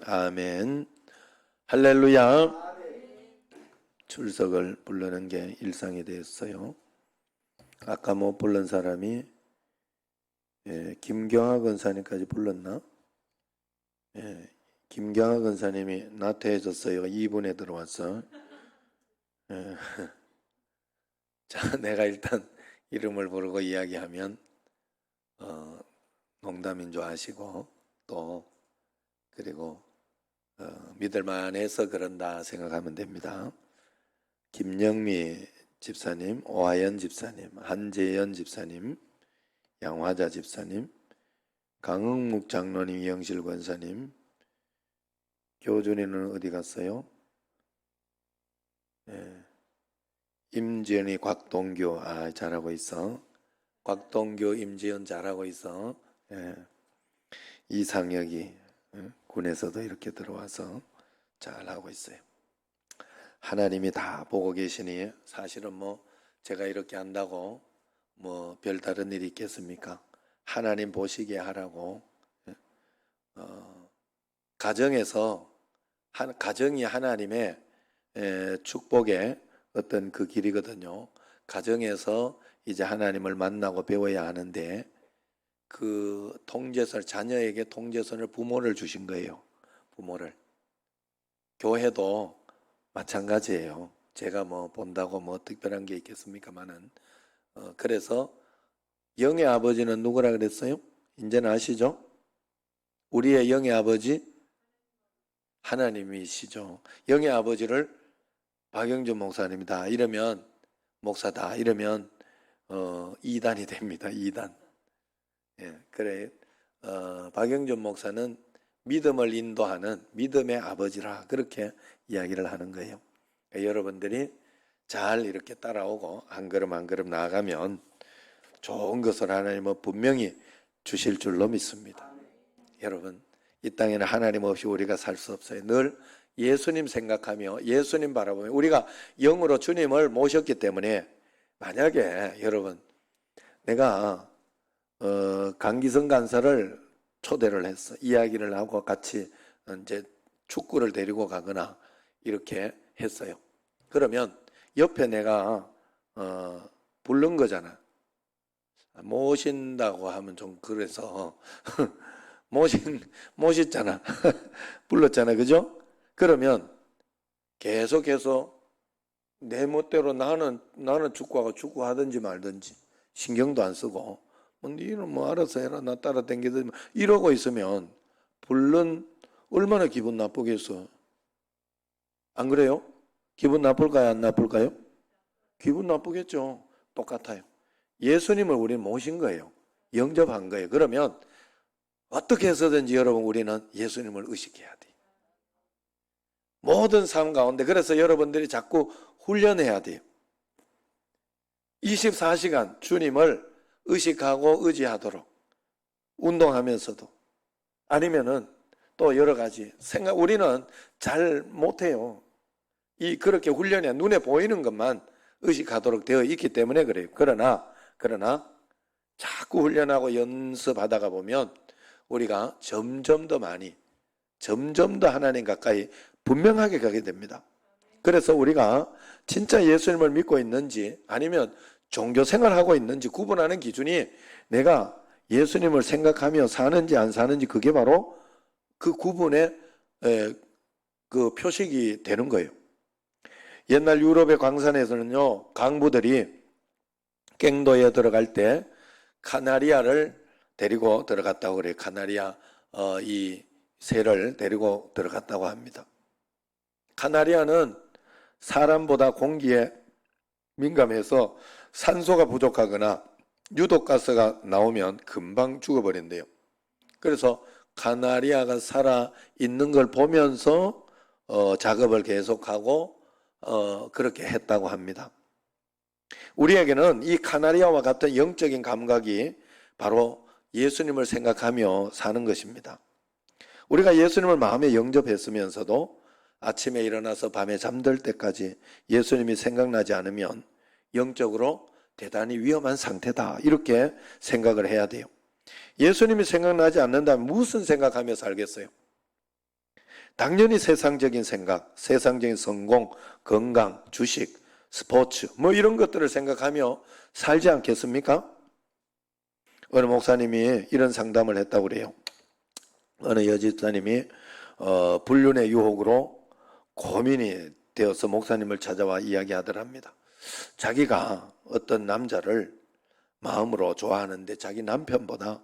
아멘. 할렐루야. 출석을 부르는 게 일상이 되었어요. 아까 못 부른 사람이 김경하 권사님까지 불렀나? 김경하 권사님이 나태해졌어요. 2분에 들어왔어. 자, 내가 일단 이름을 부르고 이야기하면 농담인 줄 아시고 또 그리고 믿을만해서 그런다 생각하면 됩니다. 김영미 집사님, 오하연 집사님, 한재연 집사님, 양화자 집사님, 강흥묵 장로님, 이영실 권사님, 교준이는 어디 갔어요? 임지연이 곽동규, 잘하고 있어. 곽동규, 임지연 잘하고 있어. 이상혁이 군에서도 이렇게 들어와서 잘하고 있어요. 하나님이 다 보고 계시니 사실은 제가 이렇게 한다고 별다른 일이 있겠습니까? 하나님 보시게 하라고. 가정이 하나님의 축복의 어떤 그 길이거든요. 가정에서 이제 하나님을 만나고 배워야 하는데 그 통제선, 자녀에게 통제선을 부모를 주신 거예요. 부모를. 교회도 마찬가지예요. 제가 본다고 특별한 게 있겠습니까만은. 그래서 영의 아버지는 누구라 그랬어요? 이제는 아시죠? 우리의 영의 아버지 하나님이시죠. 영의 아버지를 박영준 목사님이다 이러면, 목사다 이러면 이단이 됩니다. 이단. 그래. 박영준 목사는 믿음을 인도하는 믿음의 아버지라 그렇게 이야기를 하는 거예요. 그러니까 여러분들이 잘 이렇게 따라오고 한 걸음 한 걸음 나아가면 좋은 것을 하나님은 분명히 주실 줄로 믿습니다. 여러분, 이 땅에는 하나님 없이 우리가 살 수 없어요. 늘 예수님 생각하며 예수님 바라보며 우리가 영으로 주님을 모셨기 때문에 만약에 여러분 내가 강기성 간사를 초대를 했어. 이야기를 하고 같이 이제 축구를 데리고 가거나 이렇게 했어요. 그러면 옆에 내가 부른 거잖아. 모신다고 하면 좀 그래서 모셨잖아. 불렀잖아. 그죠? 그러면 계속해서 내 멋대로 나는 축구하고 축구하든지 말든지 신경도 안 쓰고 니는 알아서 해라 나 따라 댕기든지 이러고 있으면 얼마나 기분 나쁘겠어. 안 그래요? 기분 나쁠까요? 안 나쁠까요? 기분 나쁘겠죠. 똑같아요. 예수님을 우리는 모신 거예요. 영접한 거예요. 그러면 어떻게 해서든지 여러분 우리는 예수님을 의식해야 돼요. 모든 삶 가운데. 그래서 여러분들이 자꾸 훈련해야 돼요. 24시간 주님을 의식하고 의지하도록 운동하면서도 아니면은 또 여러 가지 생각 우리는 잘 못해요. 그렇게 훈련해 눈에 보이는 것만 의식하도록 되어 있기 때문에 그래요. 그러나 자꾸 훈련하고 연습하다가 보면 우리가 점점 더 하나님 가까이 분명하게 가게 됩니다. 그래서 우리가 진짜 예수님을 믿고 있는지 아니면 종교 생활하고 있는지 구분하는 기준이 내가 예수님을 생각하며 사는지 안 사는지 그게 바로 그 구분의 그 표식이 되는 거예요. 옛날 유럽의 광산에서는요, 강부들이 갱도에 들어갈 때 카나리아를 데리고 들어갔다고 그래요. 카나리아 이 새를 데리고 들어갔다고 합니다. 카나리아는 사람보다 공기에 민감해서 산소가 부족하거나 유독가스가 나오면 금방 죽어버린대요. 그래서 카나리아가 살아있는 걸 보면서 작업을 계속하고 그렇게 했다고 합니다. 우리에게는 이 카나리아와 같은 영적인 감각이 바로 예수님을 생각하며 사는 것입니다. 우리가 예수님을 마음에 영접했으면서도 아침에 일어나서 밤에 잠들 때까지 예수님이 생각나지 않으면 영적으로 대단히 위험한 상태다 이렇게 생각을 해야 돼요. 예수님이 생각나지 않는다면 무슨 생각하며 살겠어요? 당연히 세상적인 생각, 세상적인 성공, 건강, 주식, 스포츠 뭐 이런 것들을 생각하며 살지 않겠습니까? 어느 목사님이 이런 상담을 했다고 그래요. 어느 여집사님이 불륜의 유혹으로 고민이 되어서 목사님을 찾아와 이야기하더랍니다. 자기가 어떤 남자를 마음으로 좋아하는데 자기 남편보다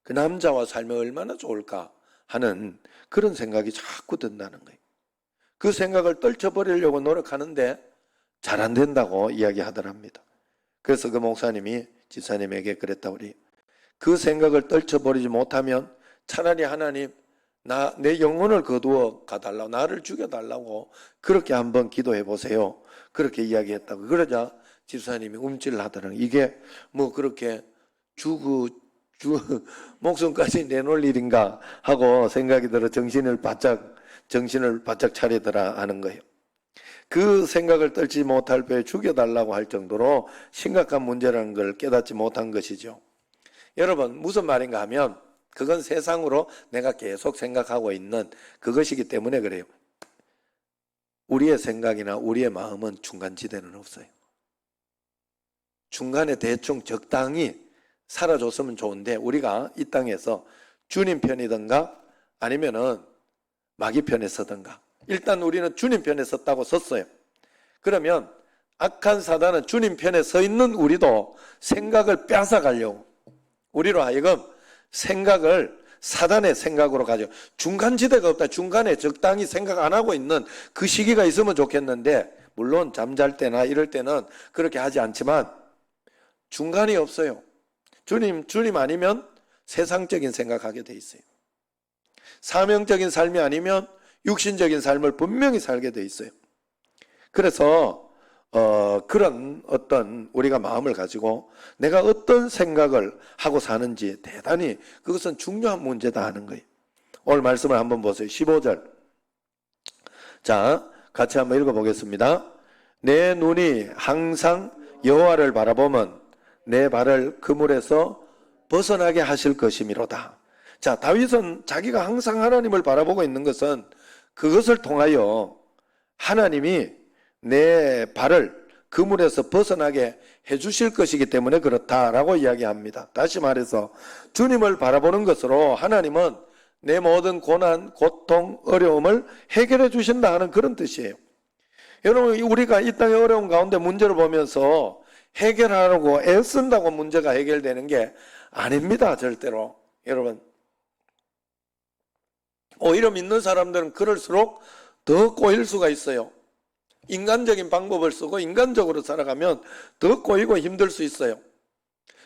그 남자와 살면 얼마나 좋을까 하는 그런 생각이 자꾸 든다는 거예요. 그 생각을 떨쳐버리려고 노력하는데 잘 안 된다고 이야기하더랍니다. 그래서 그 목사님이 집사님에게 그랬다고 그래요. 그 생각을 떨쳐버리지 못하면 차라리 하나님 내 영혼을 거두어 가달라고, 나를 죽여달라고 그렇게 한번 기도해 보세요. 그렇게 이야기했다고. 그러자 집사님이 움찔하더라고요. 이게 뭐 그렇게 목숨까지 내놓을 일인가 하고 생각이 들어 정신을 바짝 차리더라 하는 거예요. 그 생각을 떨지 못할 배 죽여달라고 할 정도로 심각한 문제라는 걸 깨닫지 못한 것이죠. 여러분, 무슨 말인가 하면 그건 세상으로 내가 계속 생각하고 있는 그것이기 때문에 그래요. 우리의 생각이나 우리의 마음은 중간지대는 없어요. 중간에 대충 적당히 살아줬으면 좋은데 우리가 이 땅에서 주님 편이든가 아니면은 마귀 편에 서든가, 일단 우리는 주님 편에 섰다고 섰어요. 그러면 악한 사단은 주님 편에 서 있는 우리도 생각을 뺏어가려고, 우리로 하여금 생각을 사단의 생각으로 가지고, 중간지대가 없다. 중간에 적당히 생각 안 하고 있는 그 시기가 있으면 좋겠는데, 물론 잠잘 때나 이럴 때는 그렇게 하지 않지만 중간이 없어요. 주님 아니면 세상적인 생각하게 돼 있어요. 사명적인 삶이 아니면 육신적인 삶을 분명히 살게 돼 있어요. 그래서 그런 어떤 우리가 마음을 가지고 내가 어떤 생각을 하고 사는지 대단히 그것은 중요한 문제다 하는 거예요. 오늘 말씀을 한번 보세요. 15절. 자, 같이 한번 읽어보겠습니다. 내 눈이 항상 여호와를 바라보면 내 발을 그물에서 벗어나게 하실 것이미로다. 자, 다윗은 자기가 항상 하나님을 바라보고 있는 것은 그것을 통하여 하나님이 내 발을 그물에서 벗어나게 해주실 것이기 때문에 그렇다라고 이야기합니다. 다시 말해서 주님을 바라보는 것으로 하나님은 내 모든 고난, 고통, 어려움을 해결해 주신다 하는 그런 뜻이에요. 여러분, 우리가 이 땅의 어려운 가운데 문제를 보면서 해결하려고 애쓴다고 문제가 해결되는 게 아닙니다. 절대로. 여러분, 오히려 믿는 사람들은 그럴수록 더 꼬일 수가 있어요. 인간적인 방법을 쓰고 인간적으로 살아가면 더 꼬이고 힘들 수 있어요.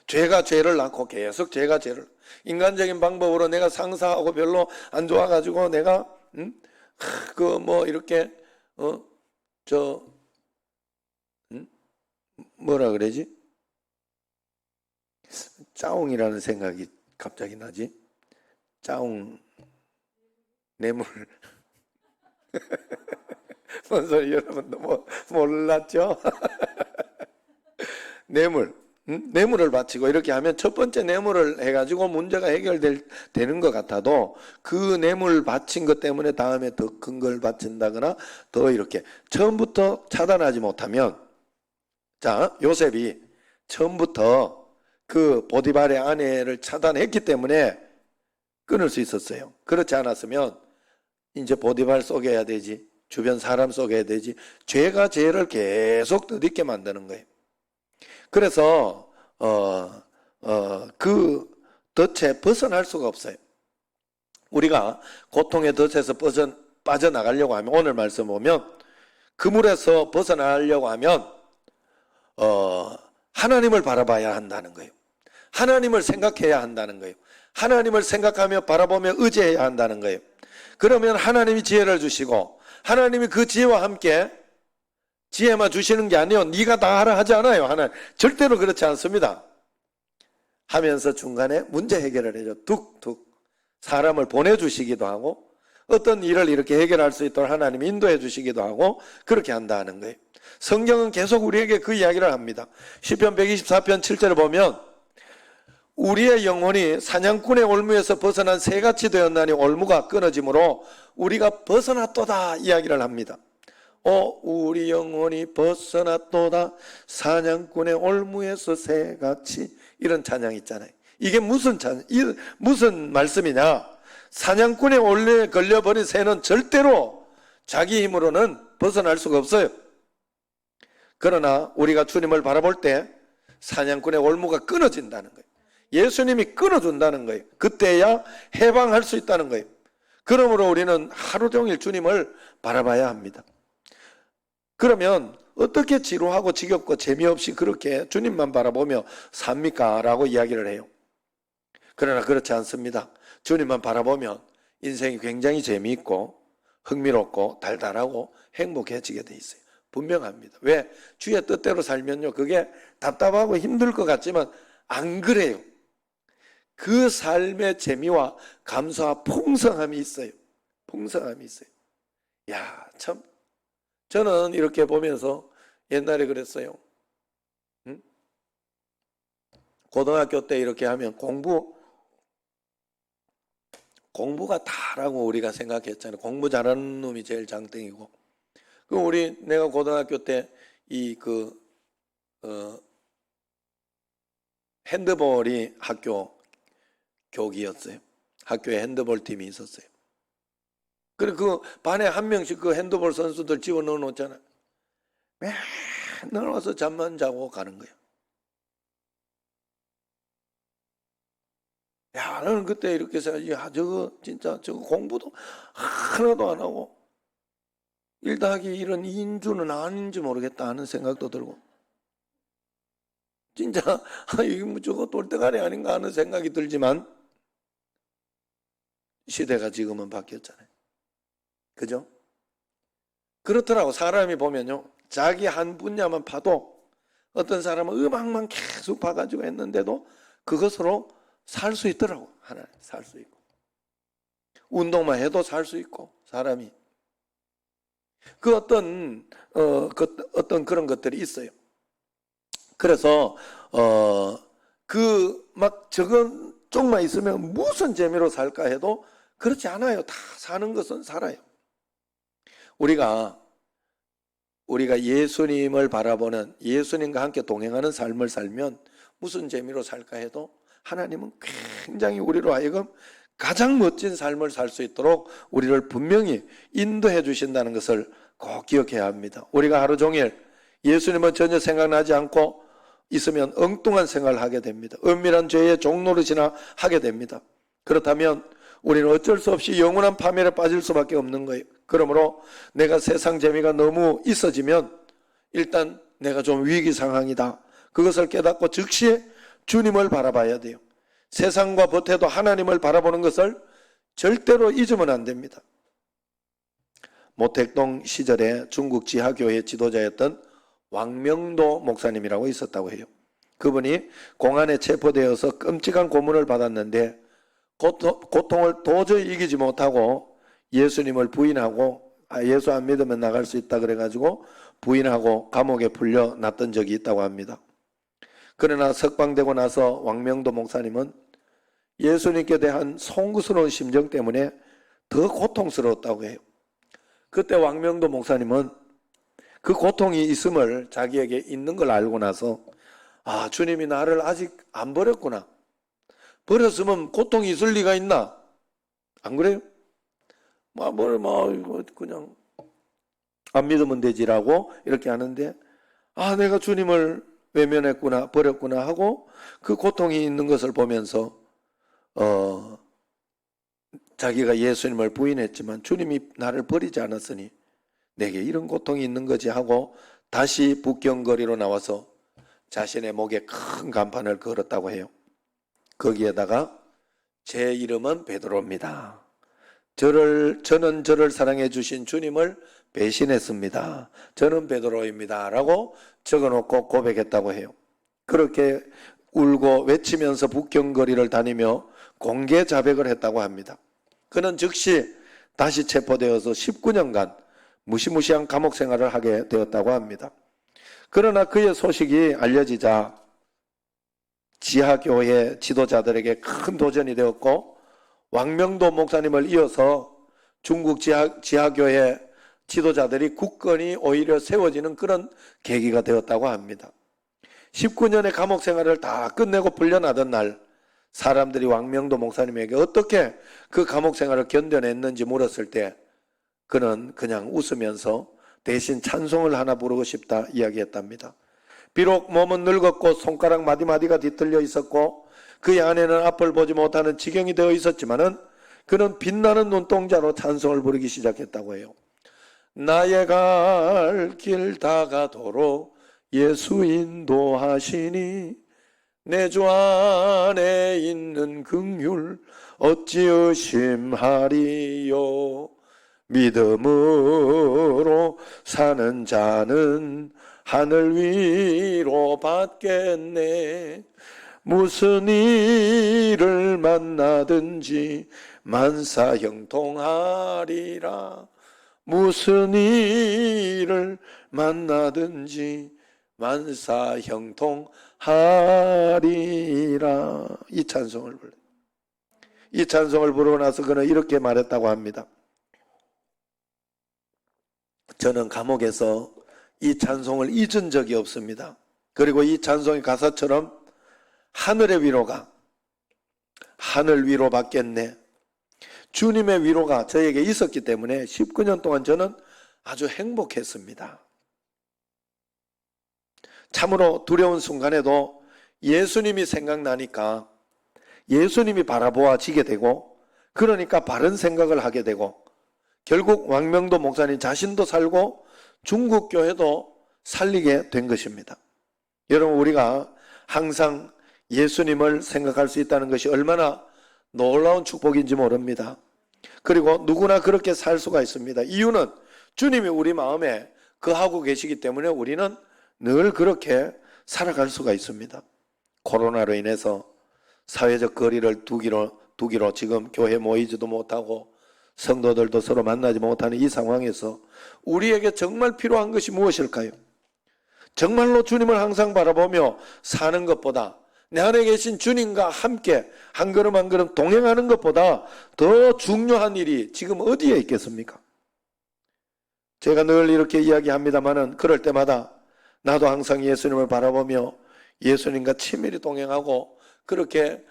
죄가 죄를 낳고 계속 죄가 죄를, 인간적인 방법으로 내가 상사하고 별로 안 좋아가지고 내가 이렇게 뭐라 그러지? 짜옹이라는 생각이 갑자기 나지? 짜옹, 뇌물. 뭔 소리 여러분도 몰랐죠? 뇌물. 뇌물을 바치고 이렇게 하면 첫 번째 뇌물을 해가지고 문제가 해결되는 것 같아도 그 뇌물 바친 것 때문에 다음에 더 큰 걸 바친다거나 더 이렇게 처음부터 차단하지 못하면, 자, 요셉이 처음부터 그 보디발의 아내를 차단했기 때문에 끊을 수 있었어요. 그렇지 않았으면 이제 보디발 속여야 되지, 주변 사람 속여야 되지, 죄가 죄를 계속 덧입게 만드는 거예요. 그래서 그 덫에 벗어날 수가 없어요. 우리가 고통의 덫에서 빠져나가려고 하면, 오늘 말씀 보면 그물에서 벗어나려고 하면 하나님을 바라봐야 한다는 거예요. 하나님을 생각해야 한다는 거예요. 하나님을 생각하며 바라보며 의지해야 한다는 거예요. 그러면 하나님이 지혜를 주시고, 하나님이 그 지혜와 함께, 지혜만 주시는 게 아니에요. 네가 다 하라 하지 않아요. 하나님 절대로 그렇지 않습니다. 하면서 중간에 문제 해결을 해줘. 툭툭 사람을 보내주시기도 하고, 어떤 일을 이렇게 해결할 수 있도록 하나님이 인도해 주시기도 하고, 그렇게 한다는 거예요. 성경은 계속 우리에게 그 이야기를 합니다. 시편 124편 7절을 보면 우리의 영혼이 사냥꾼의 올무에서 벗어난 새같이 되었나니 올무가 끊어짐으로 우리가 벗어났도다 이야기를 합니다. 우리 영혼이 벗어났도다 사냥꾼의 올무에서 새같이, 이런 찬양 있잖아요. 이게 무슨 말씀이냐? 사냥꾼의 올무에 걸려버린 새는 절대로 자기 힘으로는 벗어날 수가 없어요. 그러나 우리가 주님을 바라볼 때 사냥꾼의 올무가 끊어진다는 거예요. 예수님이 끊어준다는 거예요. 그때야 해방할 수 있다는 거예요. 그러므로 우리는 하루 종일 주님을 바라봐야 합니다. 그러면 어떻게 지루하고 지겹고 재미없이 그렇게 주님만 바라보며 삽니까? 라고 이야기를 해요. 그러나 그렇지 않습니다. 주님만 바라보면 인생이 굉장히 재미있고 흥미롭고 달달하고 행복해지게 돼 있어요. 분명합니다. 왜? 주의 뜻대로 살면요, 그게 답답하고 힘들 것 같지만 안 그래요. 그 삶의 재미와 감사와 풍성함이 있어요. 풍성함이 있어요. 야, 참, 저는 이렇게 보면서 옛날에 그랬어요. 고등학교 때 이렇게 하면 공부가 다라고 우리가 생각했잖아요. 공부 잘하는 놈이 제일 장땡이고. 내가 고등학교 때 핸드볼이 학교 교기였어요. 학교에 핸드볼 팀이 있었어요. 그래, 그 반에 한 명씩 그 핸드볼 선수들 집어넣어 놓잖아요. 맨날 와서 잠만 자고 가는 거야. 야, 나는 그때 이렇게 생각하지. 저거 공부도 하나도 안 하고 1 더하기 1은 2인 줄은 아닌지 모르겠다 하는 생각도 들고, 진짜 이게 뭐 저거 돌대가리 아닌가 하는 생각이 들지만 시대가 지금은 바뀌었잖아요. 그죠? 그렇더라고. 사람이 보면요, 자기 한 분야만 파도, 어떤 사람은 음악만 계속 파가지고 했는데도 그것으로 살 수 있더라고. 하나 살 수 있고, 운동만 해도 살 수 있고, 사람이 어떤 그런 것들이 있어요. 그래서 저건 쪽만 있으면 무슨 재미로 살까 해도 그렇지 않아요. 다 사는 것은 살아요. 우리가 예수님을 바라보는, 예수님과 함께 동행하는 삶을 살면 무슨 재미로 살까 해도 하나님은 굉장히 우리로 하여금 가장 멋진 삶을 살 수 있도록 우리를 분명히 인도해 주신다는 것을 꼭 기억해야 합니다. 우리가 하루 종일 예수님은 전혀 생각나지 않고 있으면 엉뚱한 생각을 하게 됩니다. 은밀한 죄의 종노릇이나 하게 됩니다. 그렇다면 우리는 어쩔 수 없이 영원한 파멸에 빠질 수밖에 없는 거예요. 그러므로 내가 세상 재미가 너무 있어지면 일단 내가 좀 위기 상황이다, 그것을 깨닫고 즉시 주님을 바라봐야 돼요. 세상과 보태도 하나님을 바라보는 것을 절대로 잊으면 안 됩니다. 모택동 시절에 중국 지하교회 지도자였던 왕명도 목사님이라고 있었다고 해요. 그분이 공안에 체포되어서 끔찍한 고문을 받았는데 고통을 도저히 이기지 못하고 예수님을 부인하고, 예수 안 믿으면 나갈 수 있다 그래가지고 부인하고 감옥에 풀려났던 적이 있다고 합니다. 그러나 석방되고 나서 왕명도 목사님은 예수님께 대한 송구스러운 심정 때문에 더 고통스러웠다고 해요. 그때 왕명도 목사님은 그 고통이 있음을, 자기에게 있는 걸 알고 나서 주님이 나를 아직 안 버렸구나. 버렸으면 고통이 있을 리가 있나? 안 그래요? 그냥 안 믿으면 되지라고 이렇게 하는데, 내가 주님을 외면했구나, 버렸구나 하고 그 고통이 있는 것을 보면서 자기가 예수님을 부인했지만 주님이 나를 버리지 않았으니 내게 이런 고통이 있는 거지 하고 다시 북경거리로 나와서 자신의 목에 큰 간판을 걸었다고 해요. 거기에다가 제 이름은 베드로입니다. 저는 저를 사랑해 주신 주님을 배신했습니다. 저는 베드로입니다 라고 적어놓고 고백했다고 해요. 그렇게 울고 외치면서 북경거리를 다니며 공개 자백을 했다고 합니다. 그는 즉시 다시 체포되어서 19년간 무시무시한 감옥 생활을 하게 되었다고 합니다. 그러나 그의 소식이 알려지자 지하교회 지도자들에게 큰 도전이 되었고, 왕명도 목사님을 이어서 중국 지하교회 지도자들이 굳건히 오히려 세워지는 그런 계기가 되었다고 합니다. 19년의 감옥 생활을 다 끝내고 풀려나던 날, 사람들이 왕명도 목사님에게 어떻게 그 감옥 생활을 견뎌냈는지 물었을 때 그는 그냥 웃으면서 대신 찬송을 하나 부르고 싶다 이야기했답니다. 비록 몸은 늙었고 손가락 마디마디가 뒤틀려 있었고 그의 안에는 앞을 보지 못하는 지경이 되어 있었지만은 그는 빛나는 눈동자로 찬송을 부르기 시작했다고 해요. 나의 갈 길 다가도록 예수 인도하시니 내 주 안에 있는 긍휼 어찌 의심하리요. 믿음으로 사는 자는 하늘 위로 받겠네. 무슨 일을 만나든지 만사형통하리라. 무슨 일을 만나든지 만사형통하리라. 이 찬송을 불러요. 이 찬송을 부르고 나서 그는 이렇게 말했다고 합니다. 저는 감옥에서 이 찬송을 잊은 적이 없습니다. 그리고 이 찬송의 가사처럼 하늘의 위로가 하늘 위로 받겠네. 주님의 위로가 저에게 있었기 때문에 19년 동안 저는 아주 행복했습니다. 참으로 두려운 순간에도 예수님이 생각나니까 예수님이 바라보아지게 되고, 그러니까 바른 생각을 하게 되고, 결국 왕명도 목사님 자신도 살고 중국 교회도 살리게 된 것입니다. 여러분, 우리가 항상 예수님을 생각할 수 있다는 것이 얼마나 놀라운 축복인지 모릅니다. 그리고 누구나 그렇게 살 수가 있습니다. 이유는 주님이 우리 마음에 거하고 계시기 때문에 우리는 늘 그렇게 살아갈 수가 있습니다. 코로나로 인해서 사회적 거리를 두기로 지금 교회 모이지도 못하고 성도들도 서로 만나지 못하는 이 상황에서 우리에게 정말 필요한 것이 무엇일까요? 정말로 주님을 항상 바라보며 사는 것보다, 내 안에 계신 주님과 함께 한 걸음 한 걸음 동행하는 것보다 더 중요한 일이 지금 어디에 있겠습니까? 제가 늘 이렇게 이야기합니다마는 그럴 때마다 나도 항상 예수님을 바라보며 예수님과 친밀히 동행하고 그렇게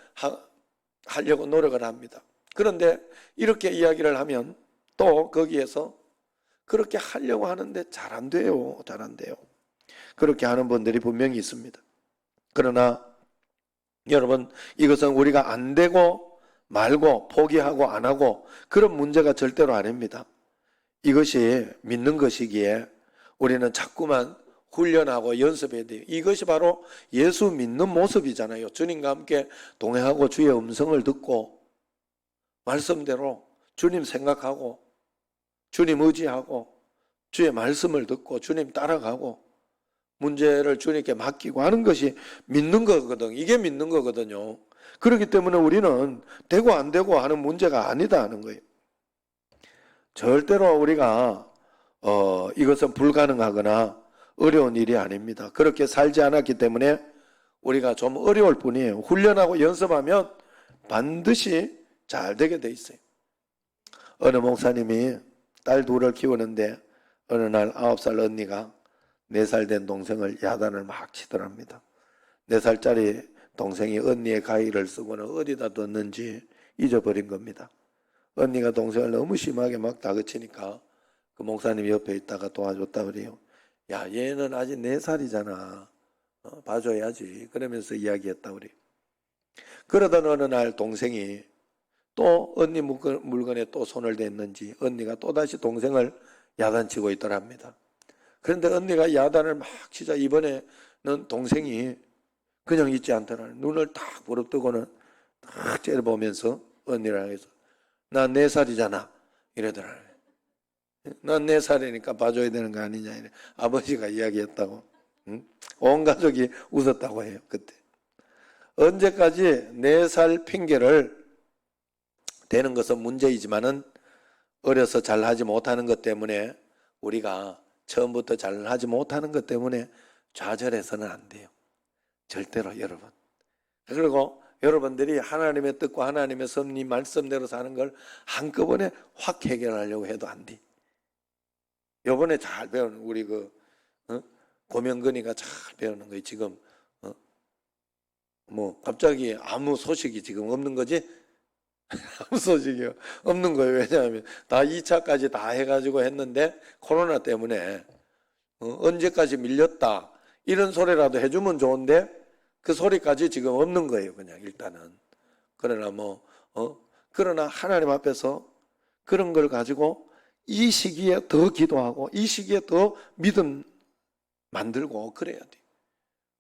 하려고 노력을 합니다. 그런데 이렇게 이야기를 하면 또 거기에서 그렇게 하려고 하는데 잘 안 돼요. 그렇게 하는 분들이 분명히 있습니다. 그러나 여러분, 이것은 우리가 안 되고 말고 포기하고 안 하고 그런 문제가 절대로 아닙니다. 이것이 믿는 것이기에 우리는 자꾸만 훈련하고 연습해야 돼요. 이것이 바로 예수 믿는 모습이잖아요. 주님과 함께 동행하고 주의 음성을 듣고 말씀대로 주님 생각하고 주님 의지하고 주의 말씀을 듣고 주님 따라가고 문제를 주님께 맡기고 하는 것이 믿는 거거든. 이게 믿는 거거든요. 그렇기 때문에 우리는 되고 안 되고 하는 문제가 아니다 하는 거예요. 절대로 우리가 이것은 불가능하거나 어려운 일이 아닙니다. 그렇게 살지 않았기 때문에 우리가 좀 어려울 뿐이에요. 훈련하고 연습하면 반드시 잘 되게 돼 있어요. 어느 목사님이 딸 둘을 키우는데 어느 날 9살 언니가 4살 된 동생을 야단을 막 치더랍니다. 4살짜리 동생이 언니의 가위를 쓰고는 어디다 뒀는지 잊어버린 겁니다. 언니가 동생을 너무 심하게 막 다그치니까 그 목사님 옆에 있다가 도와줬다 그래요. 야, 얘는 아직 4살이잖아. 봐줘야지. 그러면서 이야기했다 그래요. 그러던 어느 날 동생이 또 언니 물건에 또 손을 댔는지 언니가 또다시 동생을 야단치고 있더랍니다. 그런데 언니가 야단을 막 치자 이번에는 동생이 그냥 있지 않더라. 눈을 딱 부릅뜨고는 딱 째려보면서 언니랑 해서 나 4살이잖아 이러더라. 난 4살이니까 봐줘야 되는 거 아니냐 이래. 아버지가 이야기했다고. 응? 온 가족이 웃었다고 해요. 그때. 언제까지 4살 핑계를 대는 것은 문제이지만은 어려서 잘하지 못하는 것 때문에 우리가 처음부터 잘하지 못하는 것 때문에 좌절해서는 안 돼요. 절대로 여러분. 그리고 여러분들이 하나님의 뜻과 하나님의 섭리 말씀대로 사는 걸 한꺼번에 확 해결하려고 해도 안 돼. 요번에 잘 배운 우리 고명근이가 잘 배우는 거예요. 지금 뭐 갑자기 아무 소식이 지금 없는 거지? 아무 소식이 없는 거예요. 왜냐하면 다 2차까지 다 해가지고 했는데 코로나 때문에 언제까지 밀렸다 이런 소리라도 해주면 좋은데 그 소리까지 지금 없는 거예요. 그냥 일단은. 그러나 그러나 하나님 앞에서 그런 걸 가지고 이 시기에 더 기도하고 이 시기에 더 믿음 만들고 그래야 돼.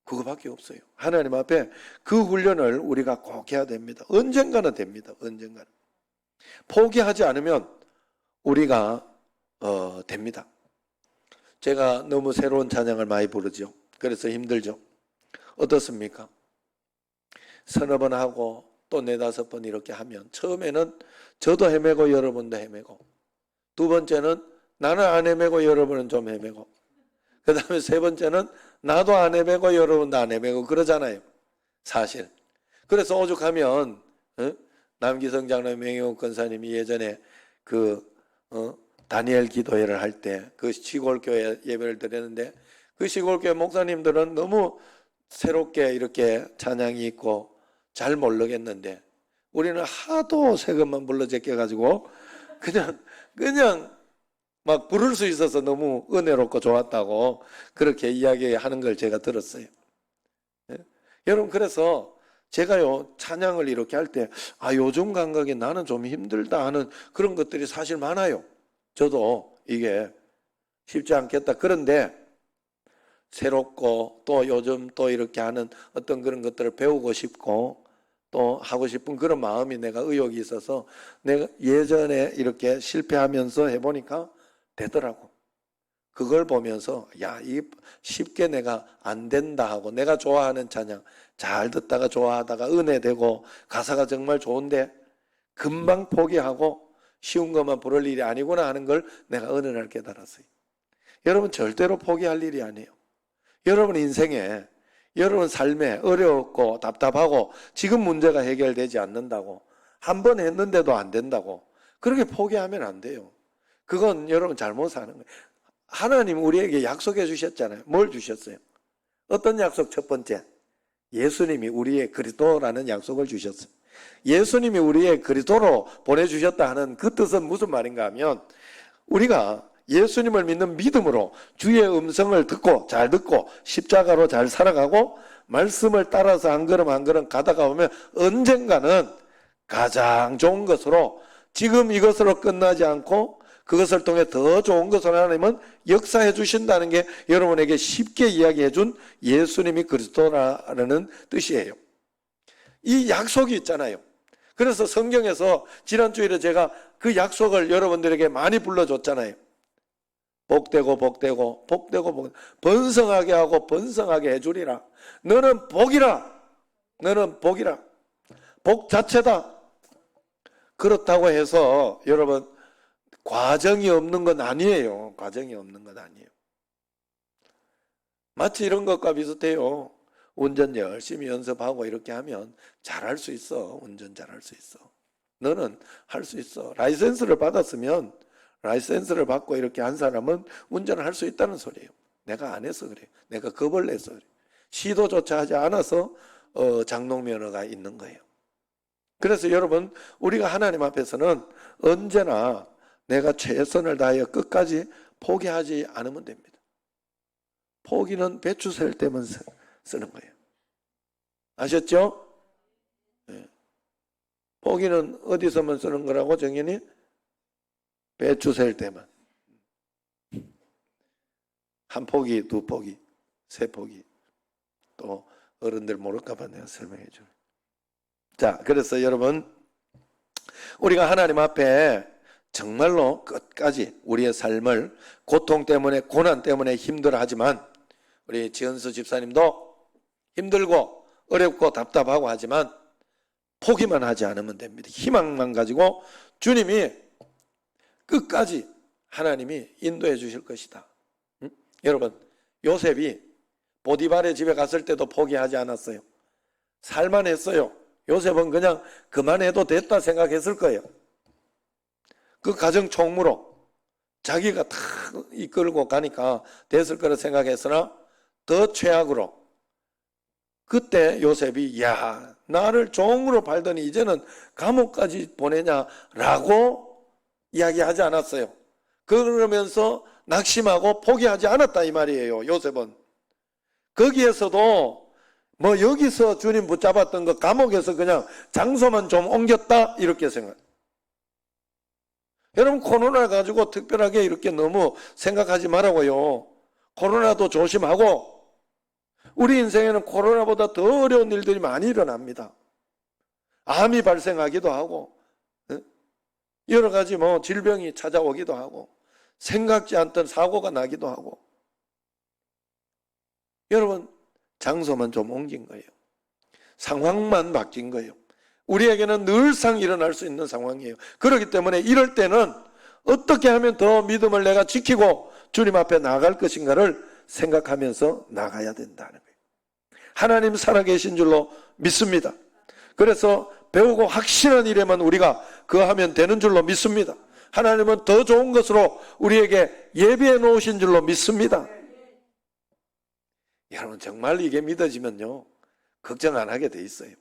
그거밖에 없어요. 하나님 앞에 그 훈련을 우리가 꼭 해야 됩니다. 언젠가는 됩니다. 언젠가는. 포기하지 않으면 우리가 됩니다. 제가 너무 새로운 찬양을 많이 부르죠. 그래서 힘들죠. 어떻습니까? 서너 번 하고 또 네다섯 번 이렇게 하면 처음에는 저도 헤매고 여러분도 헤매고 두 번째는 나는 안 헤매고 여러분은 좀 헤매고 그 다음에 세 번째는 나도 안 헤매고 여러분도 안 헤매고 그러잖아요. 사실. 그래서 오죽하면 남기성 장로님, 명예옥 권사님이 예전에 다니엘 기도회를 할 때 그 시골교회 예배를 드렸는데 그 시골교회 목사님들은 너무 새롭게 이렇게 찬양이 있고 잘 모르겠는데 우리는 하도 새 것만 불러 제껴가지고 그냥 막 부를 수 있어서 너무 은혜롭고 좋았다고 그렇게 이야기하는 걸 제가 들었어요. 예? 여러분 그래서 제가요 찬양을 이렇게 할 때 요즘 감각에 나는 좀 힘들다 하는 그런 것들이 사실 많아요. 저도 이게 쉽지 않겠다. 그런데 새롭고 또 요즘 또 이렇게 하는 어떤 그런 것들을 배우고 싶고 또 하고 싶은 그런 마음이 내가 의욕이 있어서 내가 예전에 이렇게 실패하면서 해보니까 되더라고. 그걸 보면서 이 쉽게 내가 안 된다 하고 내가 좋아하는 찬양 잘 듣다가 좋아하다가 은혜되고 가사가 정말 좋은데 금방 포기하고 쉬운 것만 부를 일이 아니구나 하는 걸 내가 어느 날 깨달았어요. 여러분 절대로 포기할 일이 아니에요. 여러분 인생에 여러분 삶에 어렵고 답답하고 지금 문제가 해결되지 않는다고 한 번 했는데도 안 된다고 그렇게 포기하면 안 돼요. 그건 여러분 잘못 사는 거예요. 하나님 우리에게 약속해 주셨잖아요. 뭘 주셨어요? 어떤 약속? 첫 번째, 예수님이 우리의 그리스도라는 약속을 주셨어요. 예수님이 우리의 그리스도로 보내주셨다 하는 그 뜻은 무슨 말인가 하면 우리가 예수님을 믿는 믿음으로 주의 음성을 듣고 잘 듣고 십자가로 잘 살아가고 말씀을 따라서 한 걸음 한 걸음 가다가 보면 언젠가는 가장 좋은 것으로 지금 이것으로 끝나지 않고 그것을 통해 더 좋은 것을 하나님은 역사해 주신다는 게 여러분에게 쉽게 이야기해 준 예수님이 그리스도라는 뜻이에요. 이 약속이 있잖아요. 그래서 성경에서 지난 주일에 제가 그 약속을 여러분들에게 많이 불러줬잖아요. 복되고 복되고 복되고 복 번성하게 하고 번성하게 해주리라. 너는 복이라. 너는 복이라. 복 자체다. 그렇다고 해서 여러분 과정이 없는 건 아니에요. 과정이 없는 건 아니에요. 마치 이런 것과 비슷해요. 운전 열심히 연습하고 이렇게 하면 잘할 수 있어. 운전 잘할 수 있어. 너는 할 수 있어. 라이센스를 받았으면 라이센스를 받고 이렇게 한 사람은 운전을 할 수 있다는 소리예요. 내가 안 해서 그래. 내가 겁을 내서 그래. 시도조차 하지 않아서 장롱면허가 있는 거예요. 그래서 여러분 우리가 하나님 앞에서는 언제나 내가 최선을 다하여 끝까지 포기하지 않으면 됩니다. 포기는 배추 셀 때만 쓰는 거예요. 아셨죠? 네. 포기는 어디서만 쓰는 거라고 정연이? 배추 셀 때만. 한 포기, 두 포기, 세 포기. 또 어른들 모를까 봐 내가 설명해 줘요. 자, 그래서 여러분 우리가 하나님 앞에 정말로 끝까지 우리의 삶을 고통 때문에 고난 때문에 힘들어하지만 우리 지은수 집사님도 힘들고 어렵고 답답하고 하지만 포기만 하지 않으면 됩니다. 희망만 가지고 주님이 끝까지 하나님이 인도해 주실 것이다. 여러분 요셉이 보디발의 집에 갔을 때도 포기하지 않았어요. 살만했어요. 요셉은 그냥 그만해도 됐다 생각했을 거예요. 그 가정 총무로 자기가 다 이끌고 가니까 됐을 거라 생각했으나 더 최악으로 그때 요셉이 야 나를 종으로 팔더니 이제는 감옥까지 보내냐라고 이야기하지 않았어요. 그러면서 낙심하고 포기하지 않았다 이 말이에요. 요셉은 거기에서도 뭐 여기서 주님 붙잡았던 거 감옥에서 그냥 장소만 좀 옮겼다 이렇게 생각. 여러분 코로나 가지고 특별하게 이렇게 너무 생각하지 말라고요. 코로나도 조심하고 우리 인생에는 코로나보다 더 어려운 일들이 많이 일어납니다. 암이 발생하기도 하고 여러 가지 뭐 질병이 찾아오기도 하고 생각지 않던 사고가 나기도 하고 여러분 장소만 좀 옮긴 거예요. 상황만 바뀐 거예요. 우리에게는 늘상 일어날 수 있는 상황이에요. 그렇기 때문에 이럴 때는 어떻게 하면 더 믿음을 내가 지키고 주님 앞에 나아갈 것인가를 생각하면서 나가야 된다는 거예요. 하나님 살아계신 줄로 믿습니다. 그래서 배우고 확실한 일에만 우리가 그하면 되는 줄로 믿습니다. 하나님은 더 좋은 것으로 우리에게 예비해 놓으신 줄로 믿습니다. 여러분 정말 이게 믿어지면요 걱정 안 하게 돼 있어요.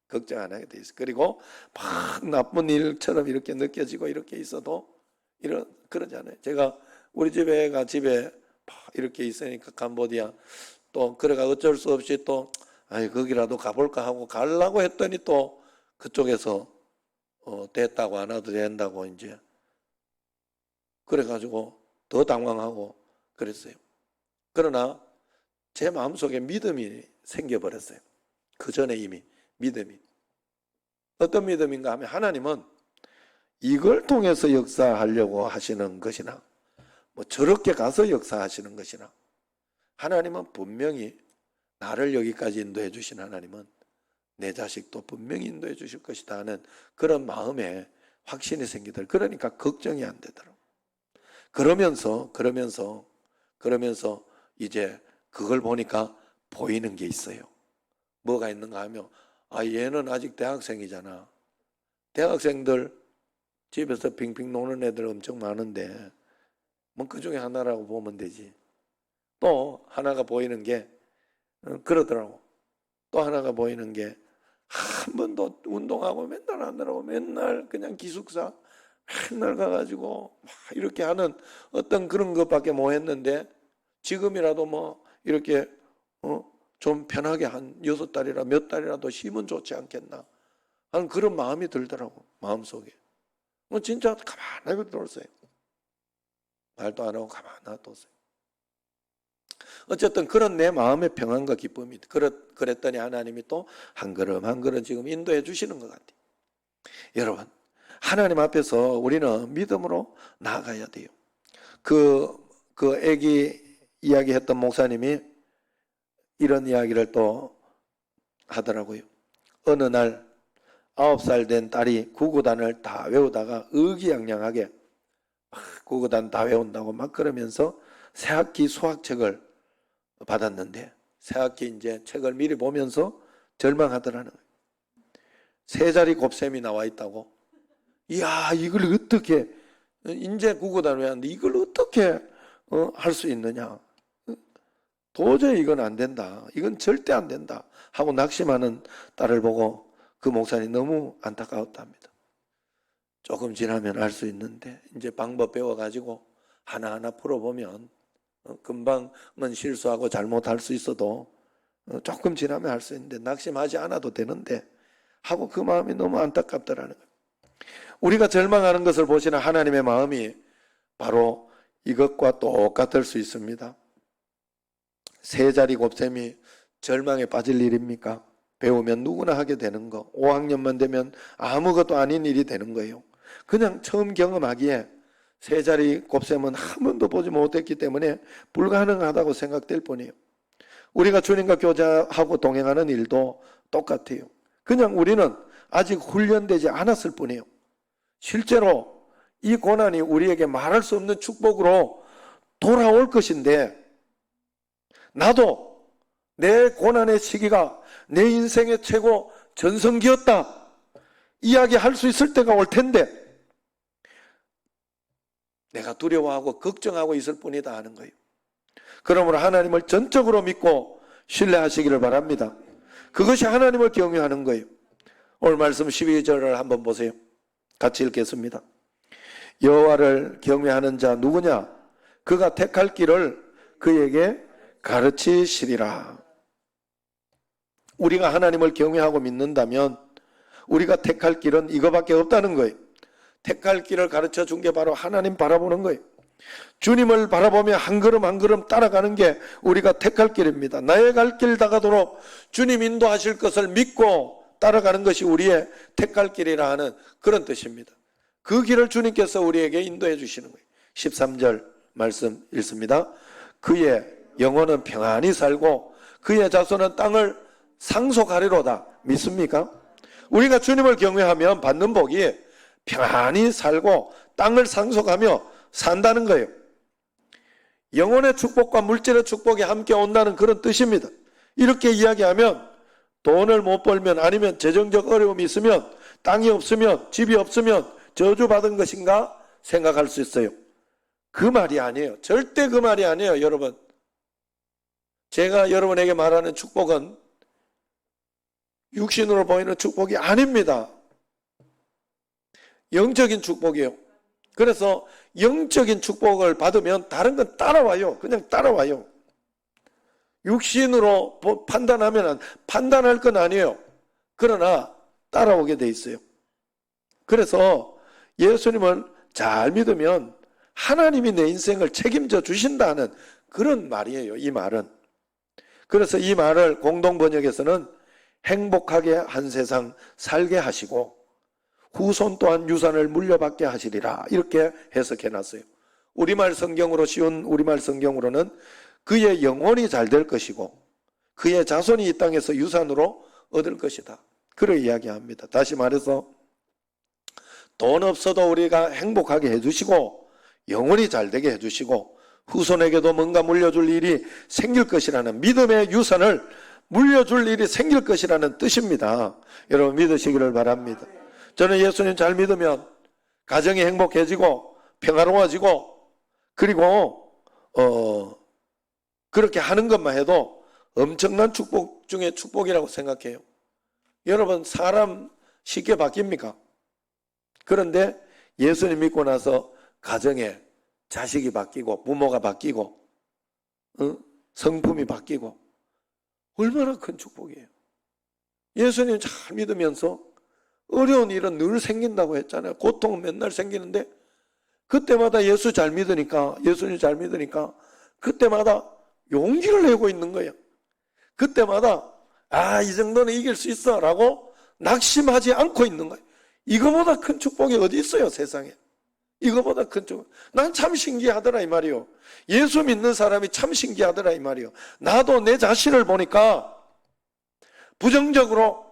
걱정 안 하게 돼 있어요. 그리고 막 나쁜 일처럼 이렇게 느껴지고 이렇게 있어도 그러잖아요. 제가 우리 집에 이렇게 있으니까 캄보디아 또 그래가 어쩔 수 없이 또 거기라도 가볼까 하고 가려고 했더니 또 그쪽에서 됐다고 안 와도 된다고 이제 그래가지고 더 당황하고 그랬어요. 그러나 제 마음속에 믿음이 생겨버렸어요. 그 전에 이미 믿음이. 어떤 믿음인가 하면 하나님은 이걸 통해서 역사하려고 하시는 것이나 뭐 저렇게 가서 역사하시는 것이나 하나님은 분명히 나를 여기까지 인도해 주신 하나님은 내 자식도 분명히 인도해 주실 것이다 하는 그런 마음에 확신이 생기더라. 그러니까 걱정이 안 되더라고. 그러면서 이제 그걸 보니까 보이는 게 있어요. 뭐가 있는가 하면 얘는 아직 대학생이잖아. 대학생들 집에서 빙빙 노는 애들 엄청 많은데 뭐 그 중에 하나라고 보면 되지. 또 하나가 보이는 게 그러더라고. 또 하나가 보이는 게 한 번도 운동하고 맨날 안 하고 맨날 그냥 기숙사 맨날 가가지고 막 이렇게 하는 어떤 그런 것밖에 못 했는데 지금이라도 뭐 이렇게 좀 편하게 한 6달이라 몇 달이라도 쉬면 좋지 않겠나 하는 그런 마음이 들더라고. 마음속에 진짜 가만히 뒀어요. 말도 안 하고 가만히 놔뒀어요. 어쨌든 그런 내 마음의 평안과 기쁨이 그랬더니 하나님이 또 한 걸음 한 걸음 지금 인도해 주시는 것 같아요. 여러분 하나님 앞에서 우리는 믿음으로 나아가야 돼요. 그 애기 이야기했던 목사님이 이런 이야기를 또 하더라고요. 어느 날 9살 된 딸이 구구단을 다 외우다가 의기양양하게 구구단 다 외운다고 막 그러면서 새학기 수학책을 받았는데 새학기 이제 책을 미리 보면서 절망하더라는 거예요. 세 자리 곱셈이 나와 있다고. 이야 이걸 어떻게 이제 구구단 외웠는데 이걸 어떻게 할 수 있느냐. 도저히 이건 안 된다. 이건 절대 안 된다 하고 낙심하는 딸을 보고 그 목사님 너무 안타까웠답니다. 조금 지나면 알 수 있는데 이제 방법 배워가지고 하나하나 풀어보면 금방은 실수하고 잘못할 수 있어도 조금 지나면 할 수 있는데 낙심하지 않아도 되는데 하고 그 마음이 너무 안타깝더라는 거예요. 우리가 절망하는 것을 보시는 하나님의 마음이 바로 이것과 똑같을 수 있습니다. 세 자리 곱셈이 절망에 빠질 일입니까? 배우면 누구나 하게 되는 거. 5학년만 되면 아무것도 아닌 일이 되는 거예요. 그냥 처음 경험하기에 세 자리 곱셈은 한 번도 보지 못했기 때문에 불가능하다고 생각될 뿐이에요. 우리가 주님과 교제하고 동행하는 일도 똑같아요. 그냥 우리는 아직 훈련되지 않았을 뿐이에요. 실제로 이 고난이 우리에게 말할 수 없는 축복으로 돌아올 것인데 나도 내 고난의 시기가 내 인생의 최고 전성기였다 이야기할 수 있을 때가 올 텐데 내가 두려워하고 걱정하고 있을 뿐이다 하는 거예요. 그러므로 하나님을 전적으로 믿고 신뢰하시기를 바랍니다. 그것이 하나님을 경외하는 거예요. 오늘 말씀 12절을 한번 보세요. 같이 읽겠습니다. 여호와를 경외하는 자 누구냐? 그가 택할 길을 그에게 가르치시리라. 우리가 하나님을 경외하고 믿는다면 우리가 택할 길은 이거밖에 없다는 거예요. 택할 길을 가르쳐 준 게 바로 하나님 바라보는 거예요. 주님을 바라보며 한 걸음 한 걸음 따라가는 게 우리가 택할 길입니다. 나의 갈 길 다가도록 주님 인도하실 것을 믿고 따라가는 것이 우리의 택할 길이라 하는 그런 뜻입니다. 그 길을 주님께서 우리에게 인도해 주시는 거예요. 13절 말씀 읽습니다. 그의 영혼은 평안히 살고 그의 자손은 땅을 상속하리로다. 믿습니까? 우리가 주님을 경외하면 받는 복이 평안히 살고 땅을 상속하며 산다는 거예요. 영혼의 축복과 물질의 축복이 함께 온다는 그런 뜻입니다. 이렇게 이야기하면 돈을 못 벌면 아니면 재정적 어려움이 있으면 땅이 없으면 집이 없으면 저주받은 것인가 생각할 수 있어요. 그 말이 아니에요. 절대 그 말이 아니에요. 여러분, 제가 여러분에게 말하는 축복은 육신으로 보이는 축복이 아닙니다. 영적인 축복이에요. 그래서 영적인 축복을 받으면 다른 건 따라와요. 그냥 따라와요. 육신으로 판단하면 판단할 건 아니에요. 그러나 따라오게 돼 있어요. 그래서 예수님을 잘 믿으면 하나님이 내 인생을 책임져 주신다는 그런 말이에요. 이 말은. 그래서 이 말을 공동번역에서는 행복하게 한 세상 살게 하시고 후손 또한 유산을 물려받게 하시리라 이렇게 해석해놨어요. 우리말 성경으로 쉬운 우리말 성경으로는 그의 영혼이 잘 될 것이고 그의 자손이 이 땅에서 유산으로 얻을 것이다. 그렇게 이야기합니다. 다시 말해서 돈 없어도 우리가 행복하게 해주시고 영혼이 잘 되게 해주시고 후손에게도 뭔가 물려줄 일이 생길 것이라는 믿음의 유산을 물려줄 일이 생길 것이라는 뜻입니다. 여러분 믿으시기를 바랍니다. 저는 예수님 잘 믿으면 가정이 행복해지고 평화로워지고 그리고 그렇게 하는 것만 해도 엄청난 축복 중에 축복이라고 생각해요. 여러분 사람 쉽게 바뀝니까? 그런데 예수님 믿고 나서 가정에 자식이 바뀌고 부모가 바뀌고 성품이 바뀌고 얼마나 큰 축복이에요. 예수님 잘 믿으면서 어려운 일은 늘 생긴다고 했잖아요. 고통은 맨날 생기는데 그때마다 예수님 잘 믿으니까 그때마다 용기를 내고 있는 거예요. 그때마다 이 정도는 이길 수 있어 라고 낙심하지 않고 있는 거예요. 이거보다 큰 축복이 어디 있어요 세상에. 이거보다 큰 축복. 난 참 신기하더라 이 말이요. 예수 믿는 사람이 참 신기하더라 이 말이요. 나도 내 자신을 보니까 부정적으로